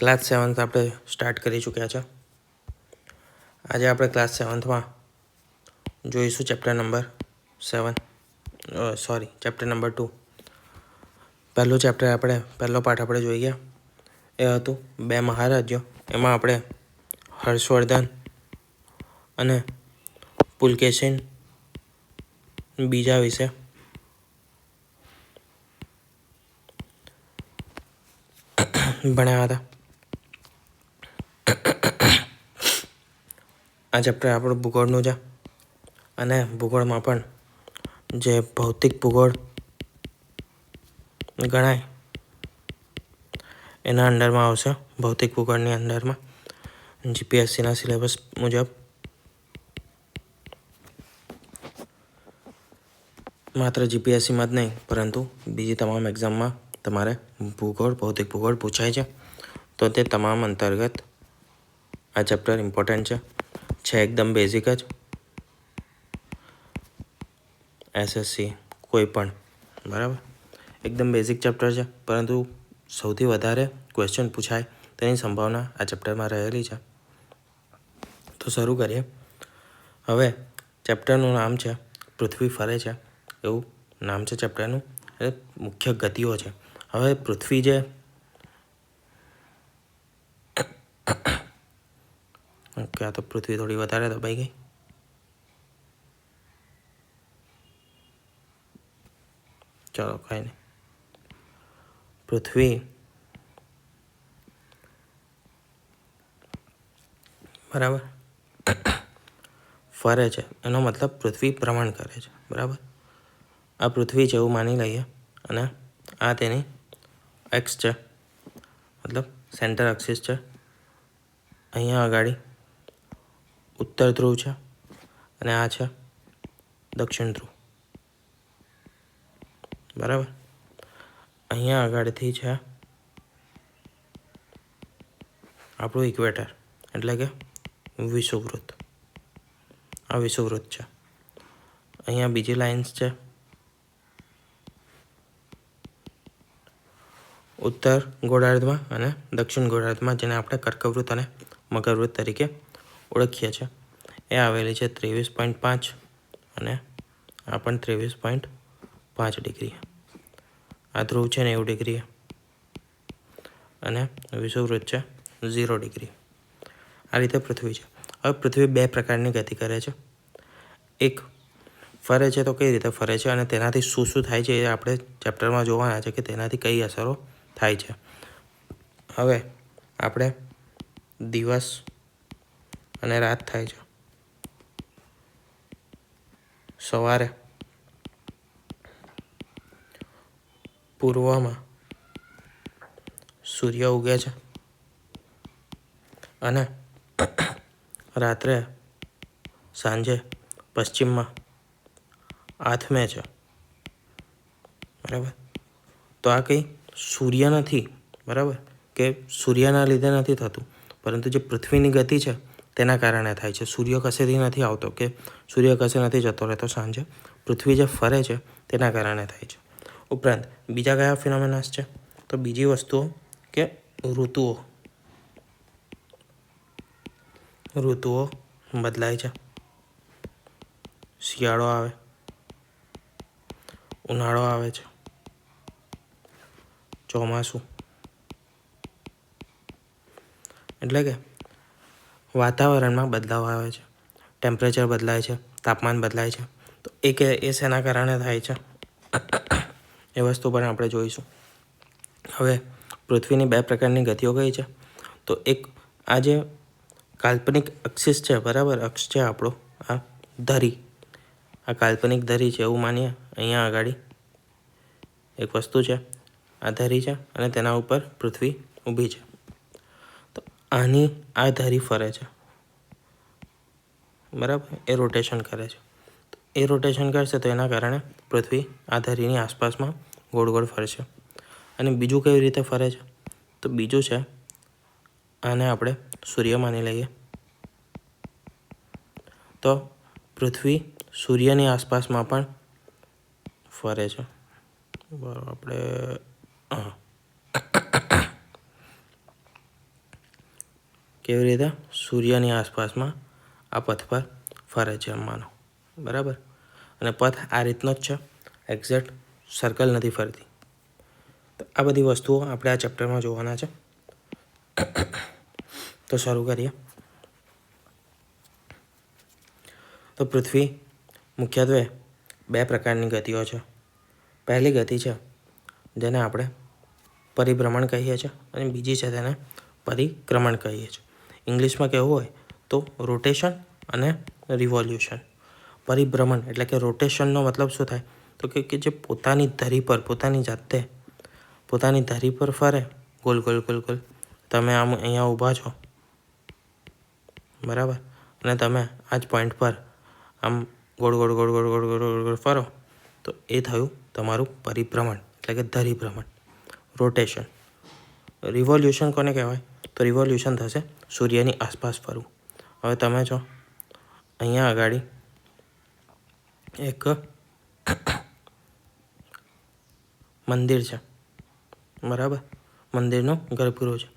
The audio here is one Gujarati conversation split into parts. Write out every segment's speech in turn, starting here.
ક્લાસ 7th આપણે સ્ટાર્ટ કરી ચૂક્યા છે. આજે આપણે ક્લાસ 7thમાં જોઈશું ચેપ્ટર નંબર 2. પહેલું ચેપ્ટર પહેલો પાઠ આપણે જોઈ ગયા એ હતું 2 મહારાજ્યો. એમાં આપણે હર્ષવર્ધન અને પુલકેશિન બીજા વિશે ભણ્યા હતા. આ ચેપ્ટર આપણું ભૂગોળનું છે અને ભૂગોળમાં પણ જે ભૌતિક ભૂગોળ ગણાય એના અંડરમાં આવશે. ભૌતિક ભૂગોળની અંડરમાં જીપીએસસીના સિલેબસ મુજબ માત્ર જીપીએસસીમાં જ નહીં પરંતુ બીજી તમામ એક્ઝામમાં તમારે ભૌતિક ભૂગોળ પૂછાય છે, તો તે તમામ અંતર્ગત આ ચેપ્ટર ઇમ્પોર્ટન્ટ છે એકદમ બેઝિક જ. એસએસસી કોઈ પણ બરાબર એકદમ બેઝિક ચેપ્ટર છે, પરંતુ સૌથી વધારે ક્વેશ્ચન પૂછાય તેની સંભાવના આ ચેપ્ટરમાં રહેલી છે. તો શરૂ કરીએ. હવે ચેપ્ટરનું નામ છે પૃથ્વી ફરે છે, એવું નામ છે ચેપ્ટરનું. એ મુખ્ય ગતિઓ છે. હવે પૃથ્વી જે ઓકે, આ તો પૃથ્વી થોડી વધારે દબાઈ ગઈ. ચલો કાંઈ નહીં. પૃથ્વી બરાબર ફરે છે, એનો મતલબ પૃથ્વી ભ્રમણ કરે છે. બરાબર, આ પૃથ્વી છે એવું માની લઈએ અને આ તેની એક્સ છે, મતલબ સેન્ટર એક્સિસ છે. અહીંયા આગળ ઉત્તર ધ્રુવ છે અને આ છે દક્ષિણ ધ્રુવ. બરાબર, અહીંયા આગળથી છે આપણું ઇક્વેટર એટલે કે વિષુવવૃત્ત. આ વિષુવવૃત્ત છે. અહીંયા બીજી લાઇન્સ છે ઉત્તર ગોળાર્ધમાં અને દક્ષિણ ગોળાર્ધમાં, જેને આપણે કર્કવૃત્ત અને મકરવૃત્ત તરીકે ઓળખીએ છીએ. એ આવેલી છે 23.5 અને આ પણ 23.5 ડિગ્રી. આ ધ્રુવ છે 90 ડિગ્રી અને વિષુવવૃત્ત છે 0 ડિગ્રી. આ રીતે પૃથ્વી છે. હવે પૃથ્વી 2 પ્રકારની ગતિ કરે છે. એક ફરે છે, તો કઈ રીતે ફરે છે અને તેનાથી શું શું થાય છે એ આપણે ચેપ્ટરમાં જોવાના છે કે તેનાથી કઈ અસરો થાય છે. હવે આપણે દિવસ અને રાત થાય છે. સવારે પૂર્વમાં સૂર્ય ઉગે છે અને રાત્રે સાંજે પશ્ચિમમાં આથમે છે. બરાબર, તો આ કંઈ સૂર્ય નથી, બરાબર, કે સૂર્યના લીધે નથી થતું, પરંતુ જે પૃથ્વીની ગતિ છે તેના કારણે થાય છે. સૂર્ય કશેથી નથી આવતો કે સૂર્ય કશે નથી જતો રહેતો સાંજે. પૃથ્વી જે ફરે છે તેના કારણે થાય છે. ઉપરાંત બીજા કયા ફિનોમેનાસ છે? તો બીજી વસ્તુઓ કે ઋતુઓ બદલાય છે. શિયાળો આવે, ઉનાળો આવે છે, ચોમાસું. એટલે કે વાતાવરણમાં બદલાવ આવે છે, ટેમ્પરેચર બદલાય છે, તાપમાન બદલાય છે. તો એ શેના કારણે થાય છે એ વસ્તુ પણ આપણે જોઈશું. હવે પૃથ્વીની 2 પ્રકારની ગતિઓ કઈ છે? તો એક આ જે કાલ્પનિક એક્સિસ છે, બરાબર, અક્ષ છે આપણો, આ ધરી, આ કાલ્પનિક ધરી છે એવું માનીએ. અહીંયા આગળ એક વસ્તુ છે, આ ધરી છે અને તેના ઉપર પૃથ્વી ઊભી છે. તો આ ધરી ફરે છે, બરાબર, એ રોટેશન કરે છે. તો એ રોટેશન કરશે તો એના કારણે પૃથ્વી આ ધરીની આસપાસમાં ગોળ ગોળ ફરશે. અને બીજું કેવી રીતે ફરે છે? તો બીજું છે, આને આપણે સૂર્ય માની લઈએ. તો પૃથ્વી સૂર્યની આસપાસમાં પણ ફરે છે. બરાબર, આપણે કેવી રીતે? સૂર્યની આસપાસમાં આ પથ પર ફરે છે એમ માનો, બરાબર. અને પથ આ રીતનો જ છે, એક્ઝેક્ટ સર્કલ નથી ફરતી. તો આ બધી વસ્તુઓ આપણે આ ચેપ્ટરમાં જોવાના છે. તો શરૂ કરીએ. તો પૃથ્વી મુખ્યત્વે 2 પ્રકારની ગતિઓ છે. પહેલી ગતિ છે જેને આપણે પરિભ્રમણ કહીએ છીએ અને બીજી છે તેને પરિક્રમણ કહીએ છીએ. ઇંગ્લિશમાં કહેવું હોય તો રોટેશન અને રિવોલ્યુશન. પરિભ્રમણ એટલે કે રોટેશનનો મતલબ શું થાય? તો કે જે પોતાની ધરી પર પોતાની જાતે પોતાની ધરી પર ફરે ગોલ ગોલ ગોલ ગોલ. તમે આમ અહીંયા ઊભા છો, બરાબર, અને તમે આ જ પોઈન્ટ પર આમ ગોળ ગોળ ગોળ ગોળ ગોળ ગોળ ગોળ ગોળ ફરો તો એ થયું તમારું પરિભ્રમણ એટલે કે ધરીભ્રમણ, રોટેશન. રિવોલ્યુશન કોને કહેવાય? તો રિવોલ્યુશન થશે સૂર્યની આસપાસ ફરવું. હવે તમે છો અહીંયા આગળ એક મંદિર છે, બરાબર, મંદિરનો ગર્ભગૃહ છે.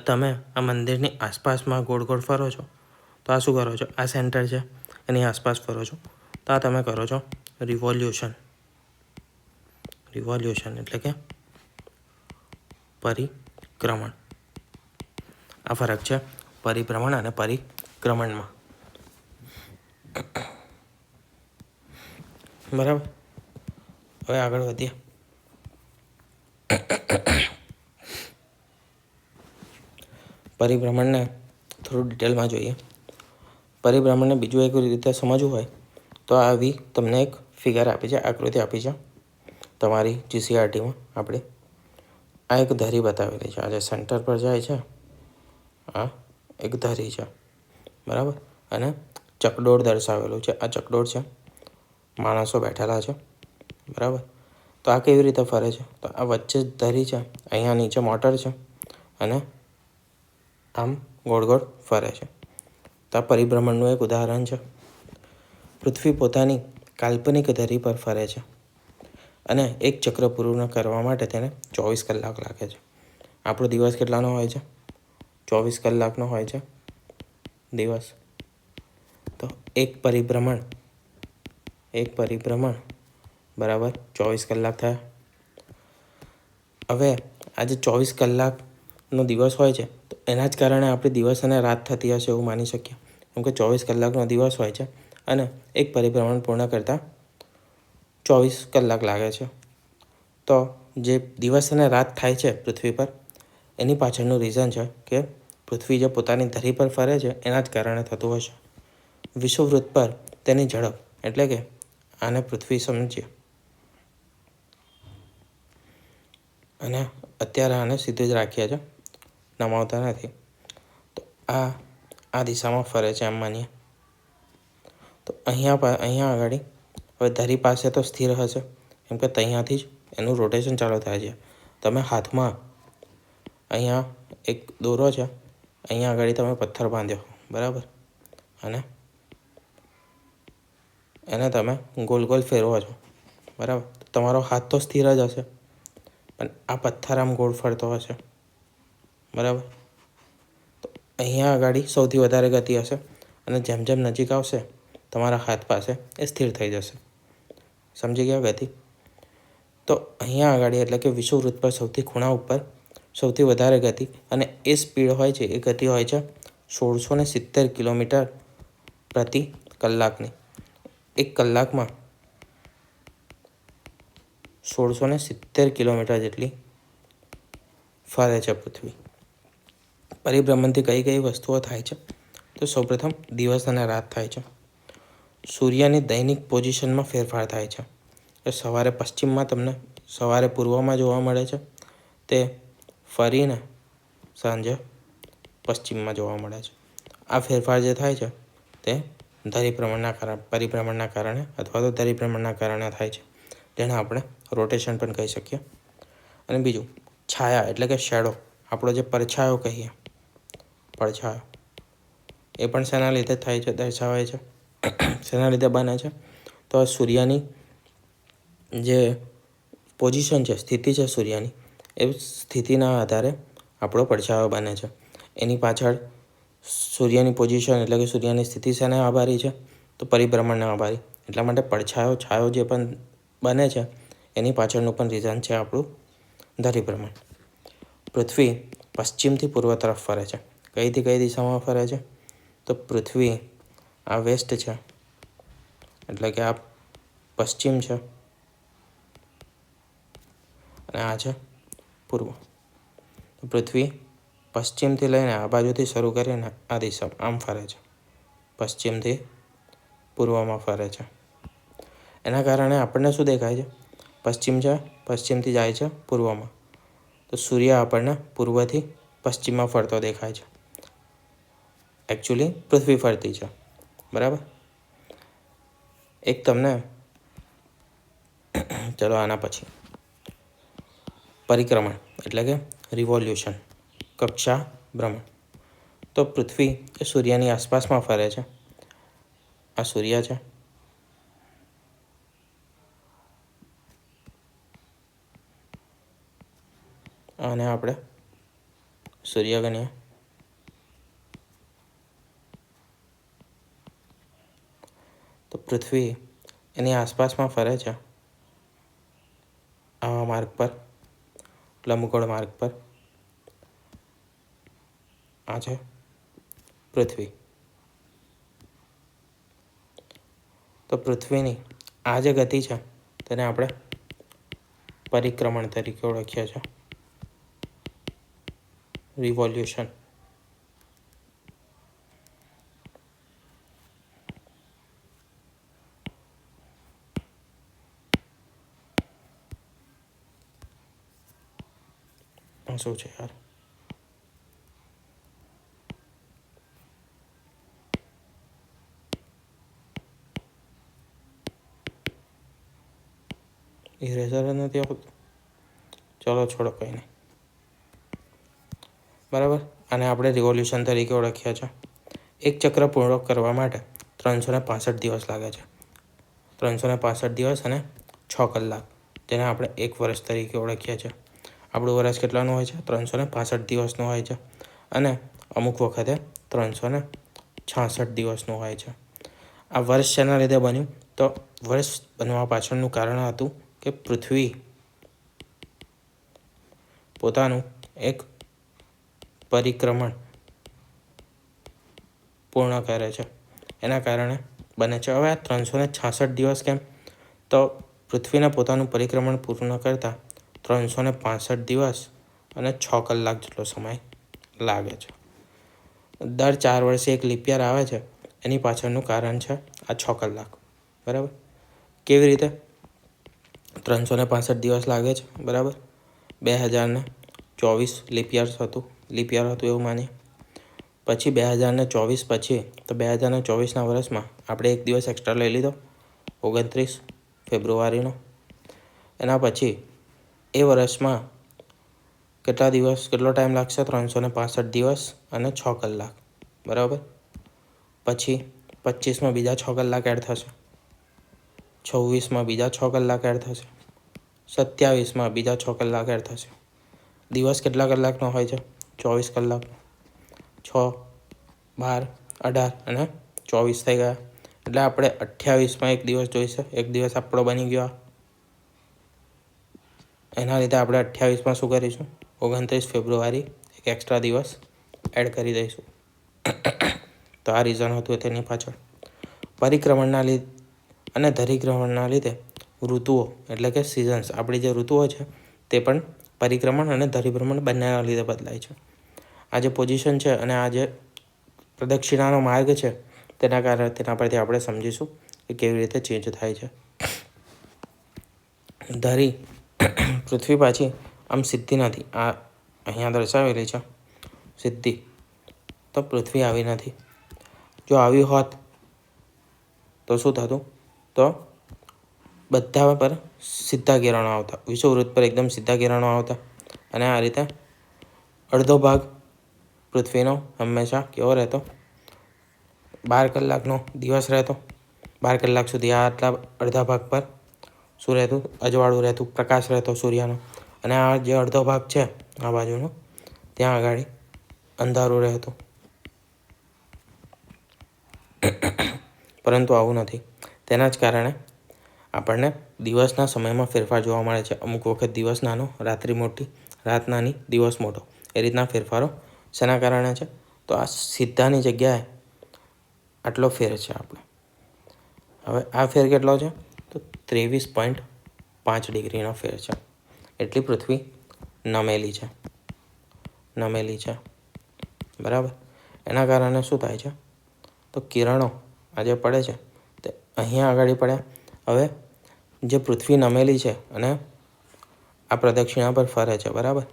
તમે આ મંદિરની આસપાસમાં ગોળ ગોળ ફરો છો તો આ શું કરો છો? આ સેન્ટર છે એની આસપાસ ફરો છો તો આ તમે કરો છો રિવોલ્યુશન. રિવોલ્યુશન એટલે કે પરિક્રમણ. આ ફરક છે પરિભ્રમણ અને પરિક્રમણમાં, બરાબર. હવે આગળ વધીએ. પરિભ્રમણને થોડું ડિટેલમાં જોઈએ. પરિભ્રમણને બીજું એક રીતે સમજવું હોય તો આવી તમને એક ફિગર આપી છે, આકૃતિ આપી છે તમારી GCRTમાં. આપણે આ એક ધરી બતાવેલી છે, આ જે સેન્ટર પર જાય છે આ એક ધરી છે, બરાબર, અને ચકડોળ દર્શાવેલું છે. આ ચકડોળ છે, માણસો બેઠેલા છે, બરાબર. તો આ કેવી રીતે ફરે છે? તો આ વચ્ચે જ ધરી છે, અહીંયા નીચે મોટર છે અને આમ ગોળ ગોળ ફરે છે. તો આ પરિભ્રમણનું એક ઉદાહરણ છે. પૃથ્વી પોતાની કાલ્પનિક ધરી પર ફરે છે અને એક ચક્ર પૂર્ણ કરવા માટે તેને 24 કલાક લાગે છે. આપણો દિવસ કેટલાનો હોય છે? 24 કલાકનો હોય છે દિવસ. તો એક પરિભ્રમણ બરાબર 24 કલાક થયા. હવે આજે 24 કલાકનો દિવસ હોય છે તો એના જ કારણે આપણે દિવસ અને રાત થતી હશે એવું માની શકીએ, કેમ કે 24 કલાકનો દિવસ હોય છે અને એક પરિભ્રમણ પૂર્ણ કરતાં 24 કલાક લાગે છે. તો જે દિવસ અને રાત થાય છે પૃથ્વી પર એની પાછળનું રીઝન છે કે પૃથ્વી જે પોતાની ધરી પર ફરે છે એના જ કારણે થતું હશે. વિષુવવૃત્ત પર તેની ઝડપ એટલે કે આને પૃથ્વી સમજીએ અને અત્યારે આને સીધું જ રાખીએ છીએ, નમાવતા નથી. તો આ દિશામાં ફરે છે એમ માનીએ. તો અહીંયા આગળ હવે ધરી પાસે તો સ્થિર હશે કેમ કે ત્યાંથી જ એનું રોટેશન ચાલુ થાય છે. તમે હાથમાં અહીંયા એક દોરો છે, અહીંયા આગળ તમે પથ્થર બાંધ્યો, બરાબર, અને એને તમે ગોલ ગોલ ફેરવો છો, બરાબર. તમારો હાથ તો સ્થિર જ હશે પણ આ પથ્થર આમ ગોળ ફરતો હશે, બરાબર. તો અહીંયા આગળ સૌથી વધારે ગતિ હશે અને જેમ જેમ નજીક આવશે તમારા હાથ પાસે એ સ્થિર થઈ જશે. સમજી ગયા ગતિ? તો અહીંયા આગળ એટલે કે વિષુવવૃત્ત પર સૌથી ખૂણા ઉપર સૌથી વધારે ગતિ અને એ સ્પીડ હોય છે, એ ગતિ હોય છે 1670 કિલોમીટર પ્રતિ કલાકની. એક કલાકમાં 1670 કિલોમીટર જેટલી ફરે છે પૃથ્વી. પરિભ્રમણથી કઈ કઈ વસ્તુઓ થાય છે? તો સૌપ્રથમ દિવસ અને રાત થાય છે. સૂર્યની દૈનિક પોઝિશનમાં ફેરફાર થાય છે. એ સવારે પશ્ચિમમાં તમને સવારે પૂર્વમાં જોવા મળે છે, તે ફરીને સાંજે પશ્ચિમમાં જોવા મળે છે. આ ફેરફાર જે થાય છે તે પરિભ્રમણના કારણે અથવા તો ધરીભ્રમણના કારણે થાય છે, જેને આપણે રોટેશન પણ કહી શકીએ. અને બીજું છાયા એટલે કે શેડો, આપણો જે પડછાયો કહીએ, પડછાયો એ પણ શેના લીધે થાય છે, દર્શાવાય છે, શેના લીધે બને છે? તો સૂર્યની જે પોઝિશન છે, સ્થિતિ છે સૂર્યની, એ સ્થિતિના આધારે આપણો પડછાયો બને છે. એની પાછળ સૂર્યની પોઝિશન એટલે કે સૂર્યની સ્થિતિ શેને આભારી છે? તો પરિભ્રમણને આભારી. એટલા માટે પડછાયો છાયો જે પણ બને છે એની પાછળનું પણ રીઝન છે આપણું ધરીભ્રમણ. પૃથ્વી પશ્ચિમથી પૂર્વ તરફ ફરે છે. કઈથી કઈ દિશામાં ફરે છે? તો પૃથ્વી આ વેસ્ટ છે એટલે કે આ પશ્ચિમ છે અને આ છે પૂર્વ. તો પૃથ્વી પશ્ચિમથી લઈને આ બાજુથી શરૂ કરીને આ દિશા આમ ફરે છે, પશ્ચિમથી પૂર્વમાં ફરે છે. એના કારણે આપણને શું દેખાય છે? પશ્ચિમ છે, પશ્ચિમથી જાય છે પૂર્વમાં. તો સૂર્ય આપણને પૂર્વથી પશ્ચિમમાં ફરતો દેખાય છે. એકચ્યુઅલી પૃથ્વી ફરતી છે, બરાબર. એક તમને ચલો આના પછી પરિક્રમણ એટલે કે રિવોલ્યુશન, કક્ષા ભ્રમણ. તો પૃથ્વી એ સૂર્યની આસપાસમાં ફરે છે. આ સૂર્ય છે અને આપણે સૂર્ય ગણીએ. તો પૃથ્વી એની આસપાસમાં ફરે છે આવા માર્ગ પર, લંબગોળ માર્ગ પર. આ છે પૃથ્વી. તો પૃથ્વીની આ જે ગતિ છે તેને આપણે પરિક્રમણ તરીકે ઓળખીએ છીએ, રિવોલ્યુશન. શું છે યાર? ઇરેઝર નથી આવતું. ચલો છોડો, કંઈ નહીં, બરાબર. અને આપણે રિવોલ્યુશન તરીકે ઓળખ્યા છે. એક ચક્ર પૂર્ણ કરવા માટે 365 દિવસ લાગે છે. 365 દિવસ અને 6 કલાક, જેને આપણે એક વર્ષ તરીકે ઓળખીએ છીએ. આપણું વર્ષ કેટલાનું હોય છે? 365 દિવસનું હોય છે અને અમુક વખતે 366 દિવસનું હોય છે. આ વર્ષ શેના લીધે બન્યું? તો વર્ષ બનવા પાછળનું કારણ હતું કે પૃથ્વી પોતાનું એક પરિક્રમણ પૂર્ણ કરે છે, એના કારણે બને છે. હવે આ 366 દિવસ કેમ? તો પૃથ્વીને પોતાનું પરિક્રમણ પૂર્ણ કરતાં 365 દિવસ અને 6 કલાક જેટલો સમય લાગે છે. દર 4 વર્ષે એક લીપ યર આવે છે, એની પાછળનું કારણ છે આ 6 કલાક, બરાબર. કેવી રીતે? 365 દિવસ લાગે છે, બરાબર. 2024 લીપ યર હતું એવું માનીએ. પછી 2024 પછી, તો 2024ના વર્ષમાં આપણે એક દિવસ એક્સ્ટ્રા લઈ લીધો, 29 ફેબ્રુઆરીનો. એના પછી એ વર્ષમાં કેટલો ટાઈમ લાગશે? 365 દિવસ અને 6 કલાક, બરાબર. પછી 25માં બીજા 6 કલાક એડ થશે, 26માં બીજા 6 કલાક એડ થશે, 27માં બીજા 6 કલાક એડ થશે. દિવસ કેટલા કલાકનો હોય છે? 24 કલાક. 6, 12, 18 અને 24 થઈ ગયા. એટલે આપણે 28માં એક દિવસ જોઈશે. એક દિવસ આપણો બની ગયો. એના લીધે આપણે 28માં શું કરીશું? 29 ફેબ્રુઆરી એક એક્સ્ટ્રા દિવસ એડ કરી દઈશું. તો આ રીઝન હતું તેની પાછળ. પરિક્રમણના લીધે અને ધરીભ્રમણના લીધે ઋતુઓ એટલે કે સિઝન્સ, આપણી જે ઋતુઓ છે તે પણ પરિક્રમણ અને ધરીભ્રમણ બંનેના લીધે બદલાય છે. આ જે પોઝિશન છે અને આ જે પ્રદક્ષિણાનો માર્ગ છે તેના પરથી આપણે સમજીશું કે કેવી રીતે ચેન્જ થાય છે. ધરી પૃથ્વી પાછી આમ સીધી નથી, આ અહીંયા દર્શાવેલી છે સીધી, તો પૃથ્વી આવી નથી. જો આવી હોત તો શું થતું? તો બધા પર સીધા કિરણો આવતા, વિષુવવૃત્ત પર એકદમ સીધા કિરણો આવતા અને આ રીતે અડધો ભાગ પૃથ્વીનો હંમેશા કેવો રહેતો? 12 કલાકનો દિવસ રહેતો. 12 કલાક સુધી આટલા અડધા ભાગ પર શું રહેતું? અજવાળું રહેતું, પ્રકાશ રહેતો સૂર્યનો. અને આ જે અડધો ભાગ છે આ બાજુનો, ત્યાં આગળ અંધારું રહેતું. પરંતુ આવું નથી. તેના જ કારણે આપણને દિવસના સમયમાં ફેરફાર જોવા મળે છે. અમુક વખત દિવસ નાનો, રાત્રિ મોટી, રાત નાની, દિવસ મોટો, એ રીતના ફેરફારો શેના કારણે છે? તો આ સીધાની જગ્યાએ આટલો ફેર છે આપણે. હવે આ ફેર કેટલો છે? તો 23.5 ડિગ્રીનો ફેર છે. એટલી પૃથ્વી નમેલી છે. બરાબર. એના કારણે શું થાય છે? તો કિરણો આ જે પડે છે તે અહીંયા આગળ પડ્યા. હવે જે પૃથ્વી નમેલી છે અને આ પ્રદક્ષિણા પર ફરે છે, બરાબર,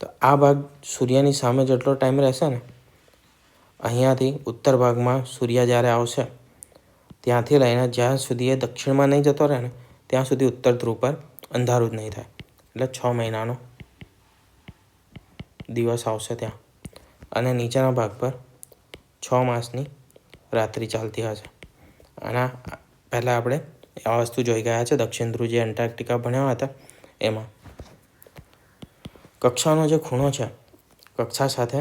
તો આ ભાગ સૂર્યની સામે જેટલો ટાઈમ રહેશે ને, અહીંયાથી ઉત્તર ભાગમાં સૂર્ય જ્યારે આવશે ત્યાંથી લઈને જ્યાં સુધી એ દક્ષિણમાં નહીં જતો રહે ને ત્યાં સુધી ઉત્તર ધ્રુવ પર અંધારું જ નહીં થાય. એટલે 6 મહિનાનો દિવસ આવશે ત્યાં, અને નીચેના ભાગ પર 6 માસની રાત્રિ ચાલતી હશે. આના પહેલાં આપણે આ વસ્તુ જોઈ ગયા છે દક્ષિણ ધ્રુવ જે એન્ટાર્કટિકા ભણ્યા હતા એમાં. કક્ષાનો જે ખૂણો છે, કક્ષા સાથે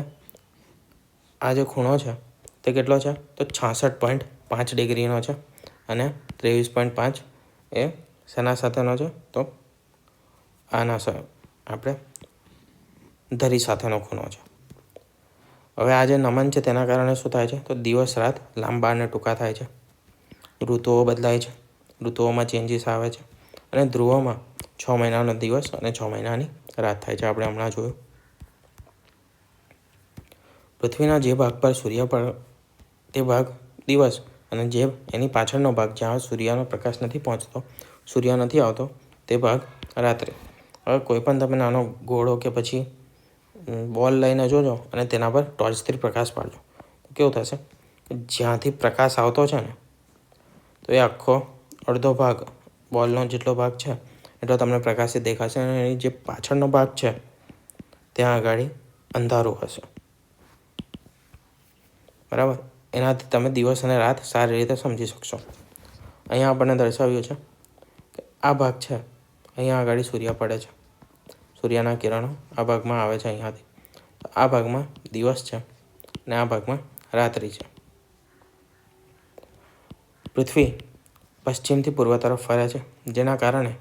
આ જે ખૂણો છે તે કેટલો છે? તો 66.5 ડિગ્રીનો છે. અને 23.5 એ શેના સાથેનો છે? તો આના આપણે ધરી સાથેનો ખૂણો છે. હવે આ જે નમન છે તેના કારણે શું થાય છે? તો દિવસ રાત લાંબા અને ટૂંકા થાય છે, ઋતુઓ બદલાય છે, ઋતુઓમાં ચેન્જીસ આવે છે, અને ધ્રુવોમાં 6 મહિનાનો દિવસ અને 6 મહિનાની રાત થાય છે. આપણે હમણાં જોયું. પૃથ્વીના જે ભાગ પર સૂર્ય પર તે ભાગ દિવસ, અને જે એની પાછળનો ભાગ જ્યાં સૂર્યનો પ્રકાશ નથી પહોંચતો, સૂર્ય નથી આવતો, તે ભાગ રાત્રે. હવે કોઈ પણ તમે નાનો ઘોડો કે પછી બોલ લઈને જોજો અને તેના પર ટોર્ચથી પ્રકાશ પાડજો તો કેવું થશે? જ્યાંથી પ્રકાશ આવતો છે ને તો એ આખો અડધો ભાગ, બોલનો જેટલો ભાગ છે એટલો તમને પ્રકાશિત દેખાશે, અને એની જે પાછળનો ભાગ છે ત્યાં આગળ અંધારું હશે. બરાબર. એનાથી તમે દિવસ અને રાત સારી રીતે સમજી શકશો. અહીંયા આપણને દર્શાવ્યું છે કે આ ભાગ છે, અહીંયા આગળ સૂર્ય પડે છે, સૂર્યના કિરણો આ ભાગમાં આવે છે અહીંયાથી. તો આ ભાગમાં દિવસ છે અને આ ભાગમાં રાત્રિ છે. પૃથ્વી પશ્ચિમથી પૂર્વ તરફ ફરે છે, જેના કારણે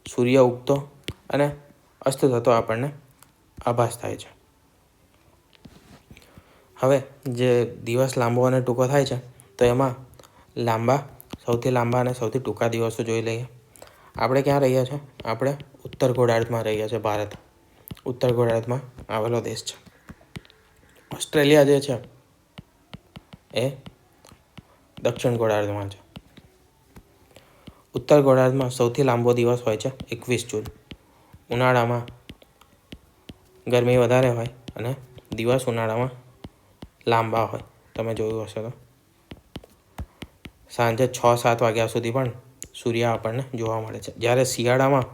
સૂર્ય ઉગતો અને અસ્ત થતો આપણને આભાસ થાય છે. હવે જે દિવસ લાંબો અને ટૂંકો થાય છે તો એમાં સૌથી લાંબા અને સૌથી ટૂંકા દિવસો જોઈ લઈએ. આપણે ક્યાં રહીએ છીએ? આપણે ઉત્તર ગોળાર્ધમાં રહીએ છીએ. ભારત ઉત્તર ગોળાર્ધમાં આવેલો દેશ છે. ઓસ્ટ્રેલિયા જે છે એ દક્ષિણ ગોળાર્ધમાં છે. ઉત્તર ગોળાર્ધમાં સૌથી લાંબો દિવસ હોય છે 21 જૂન. ઉનાળામાં ગરમી વધારે હોય અને દિવસ ઉનાળામાં લાંબા હોય. તમે જોયું હશે તો સાંજે 6-7 વાગ્યા સુધી પણ સૂર્ય આપણને જોવા મળે છે. જ્યારે શિયાળામાં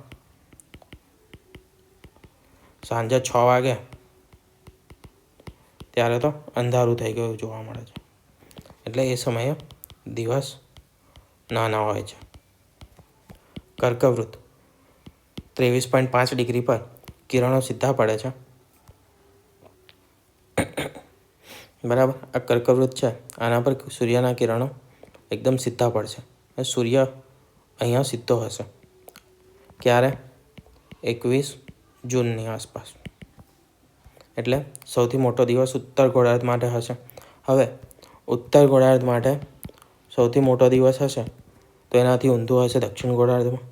સાંજે 6 વાગે ત્યારે તો અંધારું થઈ ગયું જોવા મળે છે. એટલે એ સમયે દિવસ નાના હોય છે. કર્કવૃત 23.5 ડિગ્રી પર કિરણો સીધા પડે છે. બરાબર. આ કર્કવૃત છે, આના પર સૂર્યના કિરણો એકદમ સીધા પડશે. સૂર્ય અહીંયા સીધો હશે. ક્યારે? 21 જૂનની આસપાસ. એટલે સૌથી મોટો દિવસ ઉત્તર ગોળાર્ધ માટે હશે. હવે ઉત્તર ગોળાર્ધ માટે સૌથી મોટો દિવસ હશે તો એનાથી ઊંધું હશે દક્ષિણ ગોળાર્ધમાં.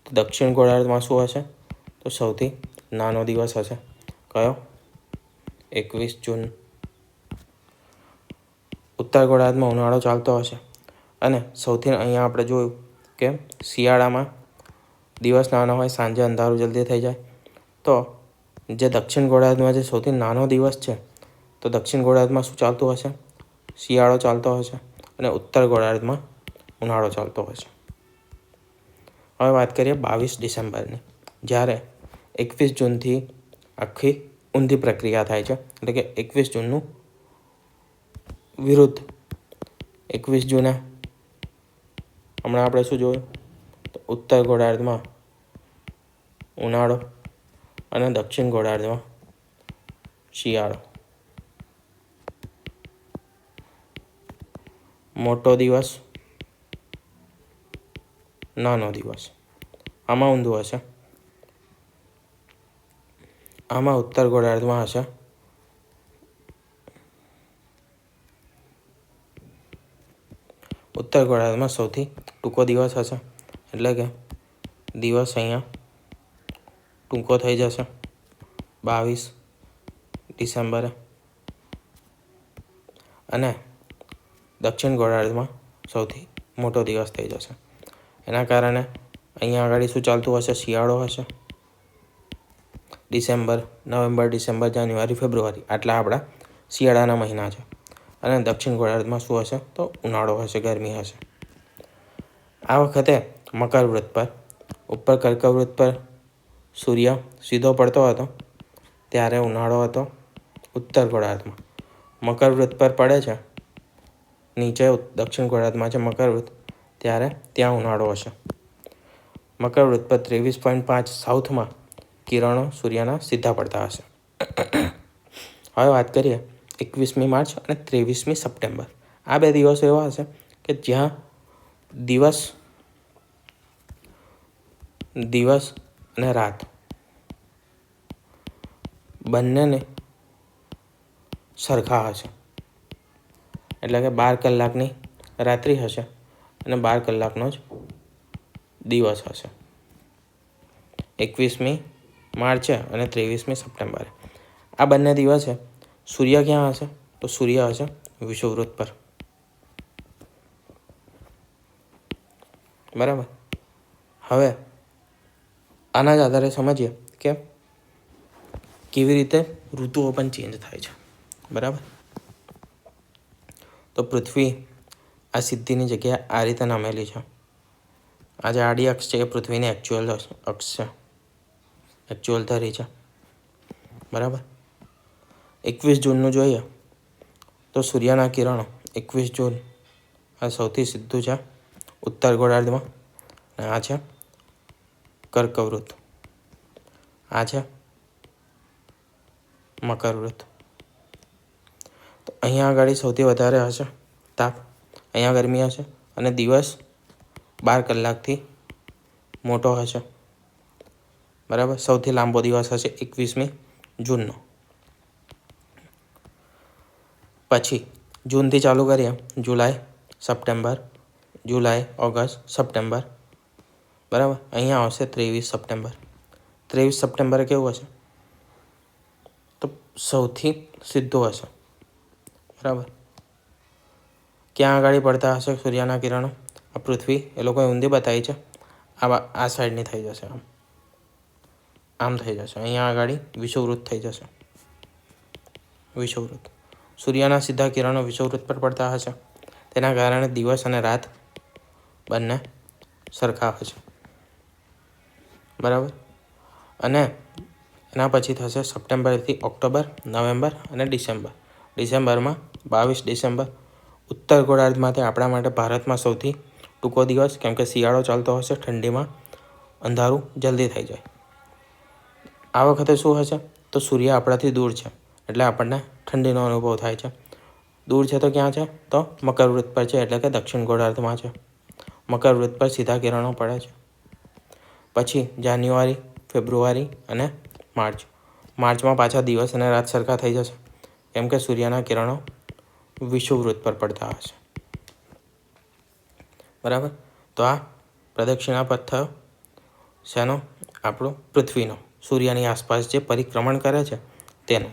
તો દક્ષિણ ગોળાર્ધમાં શું હશે? તો સૌથી નાનો દિવસ હશે. કયો? 21 જૂન. ઉત્તર ગોળાર્ધમાં ઉનાળો ચાલતો હશે, અને સૌથી અહીંયા આપણે જોયું કે શિયાળામાં દિવસ નાનો હોય, સાંજે અંધારું જલ્દી થઈ જાય. તો જે દક્ષિણ ગોળાર્ધમાં જે સૌથી નાનો દિવસ છે તો દક્ષિણ ગોળાર્ધમાં શું ચાલતું હશે? શિયાળો ચાલતો હશે, અને ઉત્તર ગોળાર્ધમાં ઉનાળો ચાલતો હશે. હવે વાત કરીએ 22 ડિસેમ્બરની, જ્યારે 21 જૂનથી આખી ઊંધી પ્રક્રિયા થાય છે. એટલે કે 21 જૂનનું વિરુદ્ધ. 21 જૂને હમણાં આપણે શું જોયું? તો ઉત્તર ગોળાર્ધમાં ઉનાળો અને દક્ષિણ ગોળાર્ધમાં શિયાળો. મોટો દિવસ નાનો દિવસ. આમાં ઊંધું હશે. આમાં ઉત્તર ગોળાર્ધમાં હશે ઉત્તર ગોળાર્ધમાં સૌથી ટૂંકો દિવસ હશે, એટલે કે દિવસ અહીંયા ટૂંકો થઈ જશે 22 ડિસેમ્બરે. અને દક્ષિણ ગોળાર્ધમાં સૌથી મોટો દિવસ થઈ જશે. એના કારણે અહીંયા આગળ શું ચાલતું હશે? શિયાળો હશે. ડિસેમ્બર, નવેમ્બર, ડિસેમ્બર, જાન્યુઆરી, ફેબ્રુઆરી આટલા આપણા શિયાળાના મહિના છે. અને દક્ષિણ ગોળાર્ધમાં શું હશે? તો ઉનાળો હશે, ગરમી હશે. આ વખતે મકર વૃત્ત પર, ઉપર કર્કવૃત્ત પર સૂર્ય સીધો પડતો હતો ત્યારે ઉનાળો હતો ઉત્તર ગોળાર્ધમાં. મકર વૃત્ત પર પડે છે નીચે, દક્ષિણ ગોળાર્ધમાં છે મકર વૃત્ત, ત્યારે ત્યાં ઉનાળો હશે. મકર વૃત્ત પર 23.5 સાઉથમાં કિરણો સૂર્યના સીધા પડતા હશે. હવે વાત કરીએ 21મી માર્ચ અને 23મી સપ્ટેમ્બર. આ બે દિવસો એવા હશે કે જ્યાં દિવસ અને રાત બંનેને સરખા હશે. એટલે કે 12 કલાકની રાત્રિ હશે અને 12 કલાકનો જ દિવસ હશે. 21મી માર્ચે અને 23મી સપ્ટેમ્બરે આ બંને દિવસે સૂર્ય ક્યાં હશે? તો સૂર્ય હશે વિષુવવૃત્ત પર. બરાબર. હવે આના જ આધારે સમજીએ કે કેવી રીતે ઋતુઓ પણ ચેન્જ થાય છે. બરાબર. તો પૃથ્વી આ સિદ્ધિની જગ્યાએ આ રીતે નમેલી છે. આ જે આડી અક્ષ છે એ પૃથ્વીની એકચ્યુઅલ અક્ષ છે, એકચ્યુઅલ ધરી છે. બરાબર. 21 જૂનનું જોઈએ તો સૂર્યના કિરણો 21 જૂન આ સૌથી સીધું છે ઉત્તર ગોળાર્ધમાં. અને આ છે કર્કવૃત્ત, આ છે મકર વૃત્ત. તો અહીંયા આગળ સૌથી વધારે હશે તાપ, અહીંયા ગરમી હશે અને દિવસ 12 કલાકથી મોટો હશે. બરાબર. સૌથી લાંબો દિવસ હશે 21મી જૂનનો. પછી જૂનથી ચાલુ કરીએ, જુલાઈ, સપ્ટેમ્બર, જુલાઈ, ઓગસ્ટ, સપ્ટેમ્બર. બરાબર. અહીંયા આવશે 23 સપ્ટેમ્બર. 23 સપ્ટેમ્બરે કેવું હશે? તો સૌથી સીધું હશે. બરાબર. ક્યાં આગળ પડતા હશે સૂર્યના કિરણો? આ પૃથ્વી એ લોકોએ ઊંધી બતાવી છે, આ સાઈડની થઈ જશે, આમ થઈ જશે. અહીંયા આગળ વિષુવવૃત્ત થઈ જશે. વિષુવવૃત્ત સૂર્યના સીધા કિરણો વિષુવવૃત્ત પર પડતા હશે. તેના કારણે દિવસ અને રાત બંને સરખા હશે. બરાબર. અને એના પછી થશે સપ્ટેમ્બરથી ઓક્ટોબર, નવેમ્બર અને ડિસેમ્બર. ડિસેમ્બરમાં 22 ડિસેમ્બર ઉત્તર ગોળાર્ધમાંથી આપણા માટે ભારતમાં સૌથી ટૂંકો દિવસ, કેમ કે શિયાળો ચાલતો હશે, ઠંડીમાં અંધારું જલ્દી થઈ જાય. આ વખતે શું હશે? તો સૂર્ય આપણાથી દૂર છે એટલે આપણને ઠંડીનો અનુભવ થાય છે. દૂર છે તો ક્યાં છે? તો મકર વૃત્ત પર છે, એટલે કે દક્ષિણ ગોળાર્ધમાં છે. મકર વૃત્ત પર સીધા કિરણો પડે છે. પછી જાન્યુઆરી, ફેબ્રુઆરી અને માર્ચમાં પાછા દિવસ અને રાત સરખા થઈ જશે, કેમ કે સૂર્યના કિરણો વિષુવવૃત્ત પર પડતા હશે. બરાબર. તો આ પ્રદક્ષિણા પથ થયો શેનો? આપણો પૃથ્વીનો, સૂર્યની આસપાસ જે પરિક્રમણ કરે છે તેનો.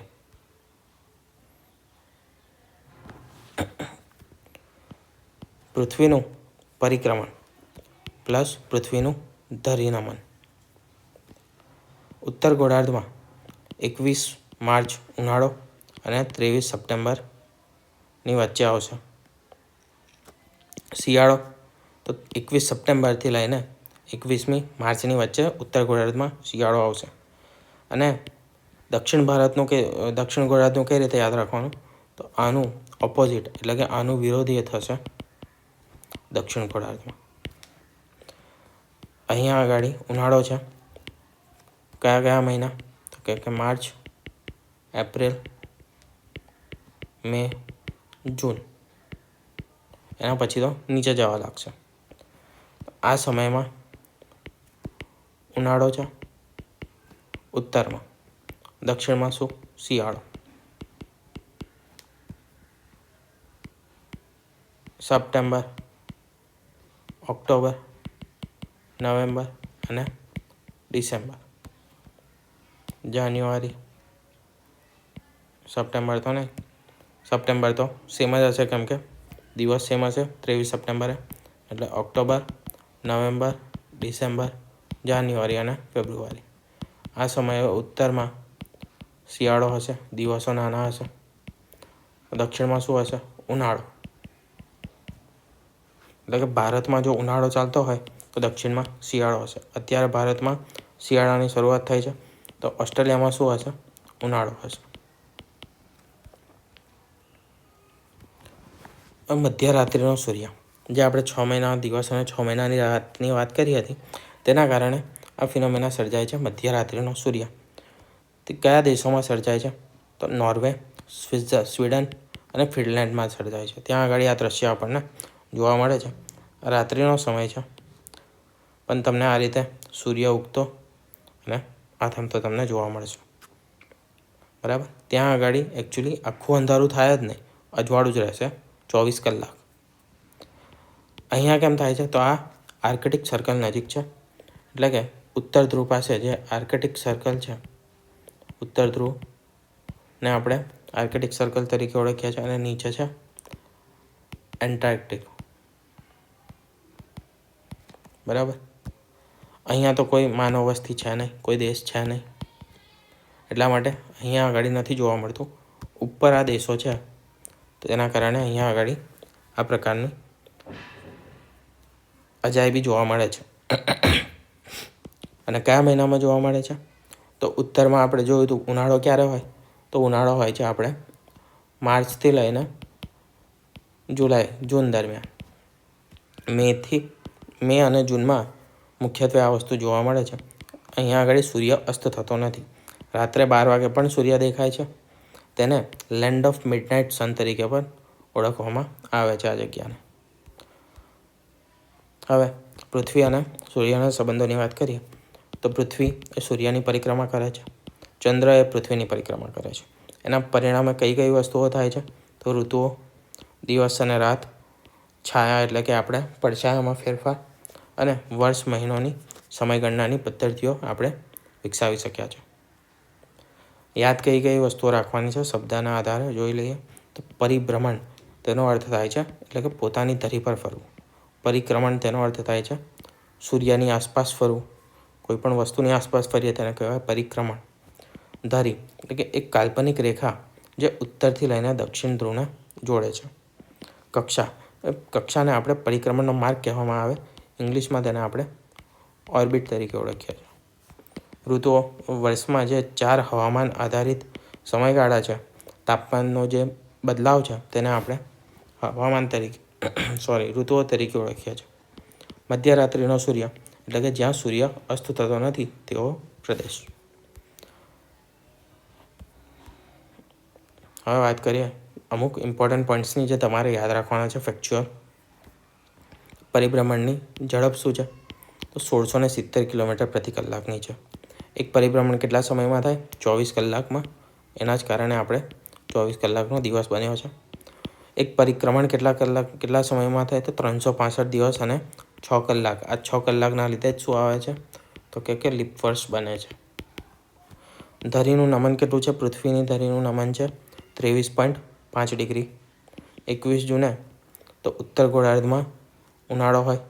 પૃથ્વીનું પરિક્રમણ પ્લસ પૃથ્વીનું ધરીનમન. ઉત્તર ગોળાર્ધમાં 21 માર્ચ ઉનાળો અને 23 સપ્ટેમ્બરની વચ્ચે આવશે શિયાળો. તો 21 સપ્ટેમ્બરથી લઈને 21મી માર્ચની વચ્ચે ઉત્તર ગોળાર્ધમાં શિયાળો આવશે. અને દક્ષિણ ગોળાર્ધનું કઈ રીતે યાદ રાખવાનું? તો આનું ઓપોઝિટ, એટલે કે આનું વિરોધી થશે દક્ષિણ ગોળાર્ધમાં. અહીંયા આગળ ઉનાળો છે. કયા મહિના? તો કે માર્ચ, એપ્રિલ, મે, જૂન. એના પછી તો નીચે જવા લાગશે. આ સમયમાં ઉનાળો છે, ઉત્તરમાં. દક્ષિણમાં શું? શિયાળો. સપ્ટેમ્બર, ઓક્ટોબર, નવેમ્બર અને ડિસેમ્બર. જાન્યુઆરી, સપ્ટેમ્બર તો નહીં, સપ્ટેમ્બર તો સેમ જ હશે કેમ કે દિવસ સેમ હશે 23 સપ્ટેમ્બરે. એટલે ઓક્ટોબર, નવેમ્બર, ડિસેમ્બર, જાન્યુઆરી અને ફેબ્રુઆરી. આ સમયે ઉત્તરમાં શિયાળો હશે, દિવસો નાના હશે. દક્ષિણમાં શું હશે? ઉનાળો. એટલે કે ભારતમાં જો ઉનાળો ચાલતો હોય તો દક્ષિણમાં શિયાળો હશે. અત્યારે ભારતમાં શિયાળાની શરૂઆત થઈ છે, તો ઓસ્ટ્રેલિયામાં શું હશે? ઉનાળો હશે. મધ્યરાત્રિનો સૂર્ય, જે આપણે 6 મહિના દિવસ અને 6 મહિનાની રાતની વાત કરી હતી, તેના કારણે આ ફિનોમિના સર્જાય છે. મધ્યરાત્રિનો સૂર્ય તે કયા દેશોમાં સર્જાય છે? તો નોર્વે, સ્વીડન અને ફિનલેન્ડમાં સર્જાય છે. ત્યાં આગળ આ દ્રશ્ય આપણને જોવા મળે છે. રાત્રિનો સમય છે, પણ તમને આ રીતે સૂર્ય ઉગતો અને આથમતો તમને જોવા મળશે. બરાબર. ત્યાં આગળ એકચ્યુઅલી આખું અંધારું થાય જ નહીં, અજવાળું જ રહેશે 24 કલાક. અહીંયા કેમ થાય છે? તો આ આર્કટિક સર્કલ નજીક છે, એટલે કે ઉત્તર ધ્રુવ પાસે જે આર્કટિક સર્કલ છે, ઉત્તર ધ્રુવને આપણે આર્કટિક સર્કલ તરીકે ઓળખીએ છીએ, અને નીચે છે એન્ટાર્કટિક. બરાબર. અહીંયા તો કોઈ માનવ વસ્તી છે નહીં, કોઈ દેશ છે નહીં, એટલા માટે અહીંયા આગળ નથી જોવા મળતું. ઉપર આ દેશો છે, તો તેના કારણે અહીંયા આગળ આ પ્રકારની અજાયબી જોવા મળે છે. અને કયા મહિનામાં જોવા મળે છે? તો ઉત્તરમાં આપણે જોયું હતું ઉનાળો ક્યારે હોય? તો ઉનાળો હોય છે આપણે માર્ચથી લઈને જૂન દરમિયાન. મે અને જૂનમાં મુખ્યત્વે આ વસ્તુ જોવા મળે છે. અહીંયા આગળ સૂર્ય અસ્ત થતો નથી. રાત્રે 12 વાગે પણ સૂર્ય દેખાય છે. તેને લેન્ડ ઓફ મિડનાઇટ સન તરીકે પણ ઓળખવામાં આવે છે આ જગ્યાને. હવે પૃથ્વી અને સૂર્યના સંબંધોની વાત કરીએ તો પૃથ્વી એ સૂર્યની પરિક્રમા કરે છે, ચંદ્ર એ પૃથ્વીની પરિક્રમા કરે છે. એના પરિણામે કઈ કઈ વસ્તુઓ થાય છે? તો ઋતુઓ, દિવસ અને રાત, છાયા એટલે કે આપણે પડછાયામાં ફેરફાર, અને વર્ષ મહિનોની સમયગણનાની પદ્ધતિઓ આપણે વિકસાવી શક્યા છે. યાદ કઈ કઈ વસ્તુઓ રાખવાની છે શબ્દના આધારે જોઈ લઈએ. તો પરિભ્રમણ, તેનો અર્થ થાય છે એટલે કે પોતાની ધરી પર ફરવું. પરિક્રમણ, તેનો અર્થ થાય છે સૂર્યની આસપાસ ફરવું. કોઈ પણ વસ્તુની આસપાસ ફરીએ તેને કહેવાય પરિક્રમણ. ધરી એટલે કે એક કાલ્પનિક રેખા જે ઉત્તરથી લઈને દક્ષિણ ધ્રુવને જોડે છે. કક્ષા, કક્ષાને આપણે પરિક્રમણનો માર્ગ કહેવામાં આવે. ઇંગ્લિશમાં તેને આપણે ઓર્બિટ તરીકે ઓળખીએ છીએ. ઋતુઓ, વર્ષમાં જે 4 હવામાન આધારિત સમયગાળા છે, તાપમાનનો જે બદલાવ છે, તેને આપણે હવામાન તરીકે ઋતુઓ તરીકે ઓળખીએ છીએ. મધ્યરાત્રિનો સૂર્ય એટલે કે જ્યાં સૂર્ય અસ્ત થતો નથી તેવો પ્રદેશ. હવે વાત કરીએ અમુક ઇમ્પોર્ટન્ટ પોઈન્ટ્સની જે તમારે યાદ રાખવાના છે ફેક્ચ્યુઅલ. પરિભ્રમણની ઝડપ શું છે? તો 1670 કિલોમીટર પ્રતિ કલાકની છે. એક પરિભ્રમણ કેટલા સમયમાં થાય? 24 કલાકમાં. એના જ કારણે આપણે 24 કલાકનો દિવસ બન્યો છે. એક પરિક્રમણ કેટલા સમયમાં થાય? તો 365 દિવસ અને 6 કલાક. આ 6 કલાકના લીધે જ શું આવે છે? તો કે લીપ વર્ષ બને છે. ધરીનું નમન કેટલું છે? પૃથ્વીની ધરીનું નમન છે 23.5 ડિગ્રી. 21 જૂને તો ઉત્તર ગોળાર્ધમાં ઉનાળો હોય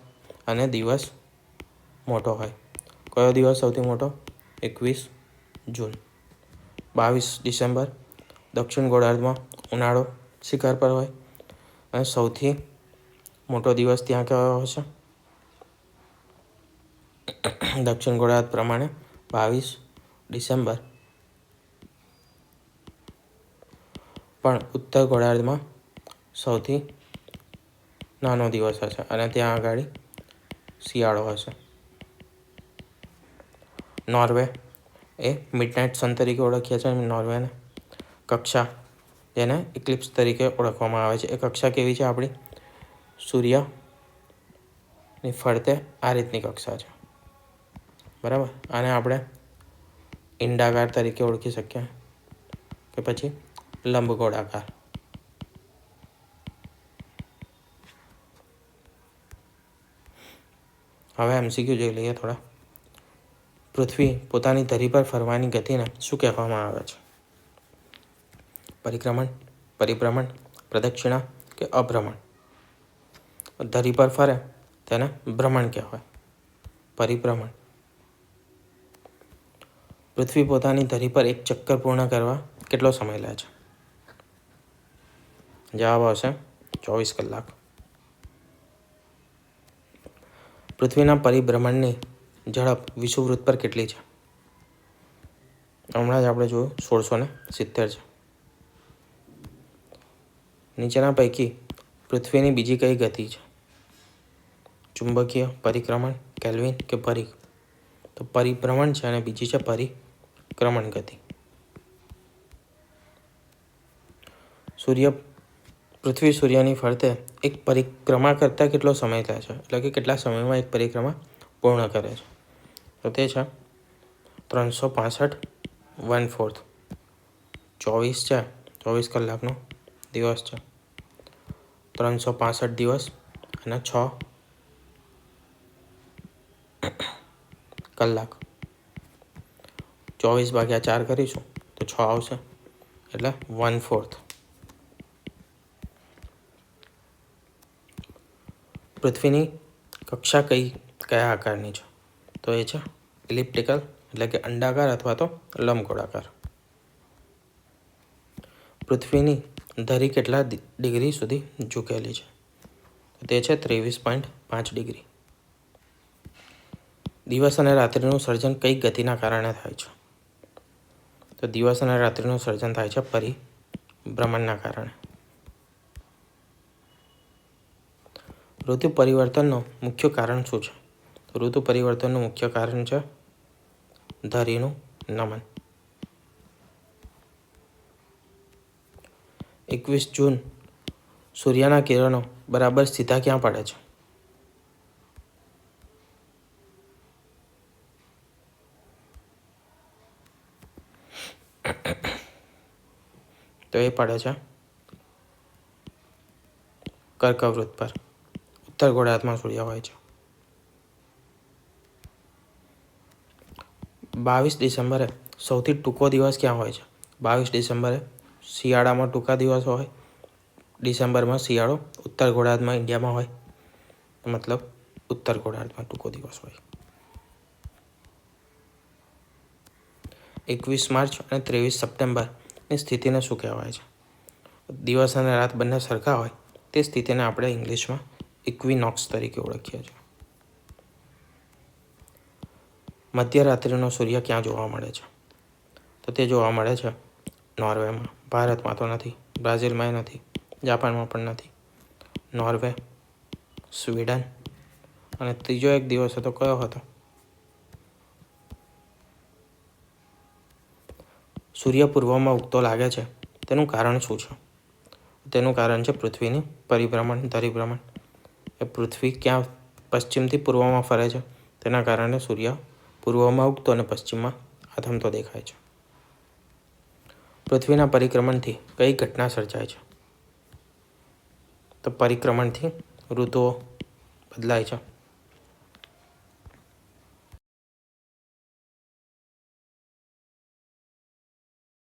અને દિવસ મોટો હોય. કયો દિવસ સૌથી મોટો? 21 જૂન. 22 ડિસેમ્બર દક્ષિણ ગોળાર્ધમાં ઉનાળો શિખર પર હોય અને સૌથી મોટો દિવસ ત્યાં કયો હશે? દક્ષિણ ગોળાર્ધ પ્રમાણે 22 ડિસેમ્બર. પણ ઉત્તર ગોળાર્ધમાં સૌથી નાનો દિવસ હશે અને ત્યાં આગળ શિયાળો હશે. નોર્વે એ મિડનાઇટ સન તરીકે ઓળખીએ છીએ નોર્વેને. કક્ષા, જેને ઇક્લિપ્સ તરીકે ઓળખવામાં આવે છે. એ કક્ષા કેવી છે આપણી? સૂર્ય ની ફરતે આ રીતની કક્ષા છે, બરાબર. આને આપણે ઈંડાકાર તરીકે ઓળખી શકીએ કે પછી લંબગોળાકાર. હવે MCQ જોઈ લઈએ થોડા. પૃથ્વી પોતાની ધરી પર ફરવાની ગતિને શું કહેવામાં આવે છે? પરિક્રમણ, પરિભ્રમણ, પ્રદક્ષિણા કે અભ્રમણ? ધરી પર ફરે તેને ભ્રમણ કહેવાય, પરિભ્રમણ. પૃથ્વી પોતાની ધરી પર એક ચક્કર પૂર્ણ કરવા કેટલો સમય લે છે? જવાબ આવશે 24 કલાક. પૃથ્વીના પરિભ્રમણની ઝડપ વિષુવવૃત્ત પર કેટલી છે? હમણાં જ આપણે જોયું 1670 છે. નીચેના પૈકી પૃથ્વીની બીજી કઈ ગતિ છે? ચુંબકીય, પરિક્રમણ, કેલ્વિન કે પરિઘ? તો પરિભ્રમણ છે અને બીજી છે પરિક્રમણ ગતિ. પૃથ્વી સૂર્યની ફરતે એક પરિક્રમા કરતાં કેટલો સમય લે છે? એટલે કે કેટલા સમયમાં એક પરિક્રમા પૂર્ણ કરે છે? તો તે છે 365 1/4. 24 છે, 24 કલાકનો દિવસ છે, 365 દિવસ અને 6 કલાક. 24 ભાગ્યા 4 કરીશું તો 6 આવશે, એટલે 1/4. પૃથ્વીની કક્ષા કયા આકારની છે? તો એ છે ઇલિપ્ટિકલ, એટલે કે અંડાકાર અથવા તો લંબગોળાકાર. પૃથ્વીની ધરી કેટલા ડિગ્રી સુધી ઝૂકેલી છે? તે છે 23.5 ડિગ્રી. દિવસ અને રાત્રિનું સર્જન કઈ ગતિના કારણે થાય છે? તો દિવસ અને રાત્રિનું સર્જન થાય છે પરિભ્રમણના કારણે. ઋતુ પરિવર્તનનું મુખ્ય કારણ શું છે? ઋતુ પરિવર્તનનું મુખ્ય કારણ છે ધરીનું નમન. 21 જૂન સૂર્યના કિરણો બરાબર સીધા ક્યાં પડે છે? તો એ પડે છે કર્કવૃત્ત પર. ઉત્તર ગોળાર્ધમાં સૂર્ય હોય છે. 22 ડિસેમ્બરે સૌથી ટૂંકો દિવસ ક્યાં હોય છે? 22 ડિસેમ્બરે શિયાળામાં ટૂંકા દિવસ હોય. ડિસેમ્બરમાં શિયાળો ઉત્તર ગોળાર્ધમાં ઇન્ડિયામાં હોય, મતલબ ઉત્તર ગોળાર્ધમાં ટૂંકો દિવસ હોય. 21 માર્ચ અને 23 સપ્ટેમ્બરની સ્થિતિને શું કહેવાય છે? દિવસ અને રાત બંને સરખા હોય તે સ્થિતિને આપણે ઇંગ્લિશમાં ઇક્વિનોક્સ તરીકે ઓળખીએ છીએ. મધ્યરાત્રિનો સૂર્ય ક્યાં જોવા મળે છે? તો તે જોવા મળે છે નોર્વેમાં. ભારતમાં તો નથી, બ્રાઝિલમાં નથી, જાપાનમાં પણ નથી. નોર્વે, સ્વીડન અને ત્રીજો એક દિવસ હતો, કયો હતો? સૂર્ય પૂર્વમાં ઉગતો લાગે છે, તેનું કારણ શું છે? તેનું કારણ છે પૃથ્વીની પરિભ્રમણ, ધરીભ્રમણ. એ પૃથ્વી ક્યાં પશ્ચિમથી પૂર્વમાં ફરે છે, તેના કારણે સૂર્ય પૂર્વમાં ઉગતો અને પશ્ચિમમાં આથમતો દેખાય છે. પૃથ્વીના પરિક્રમણથી કઈ ઘટના સર્જાય છે? તો પરિક્રમણથી ઋતુઓ બદલાય છે.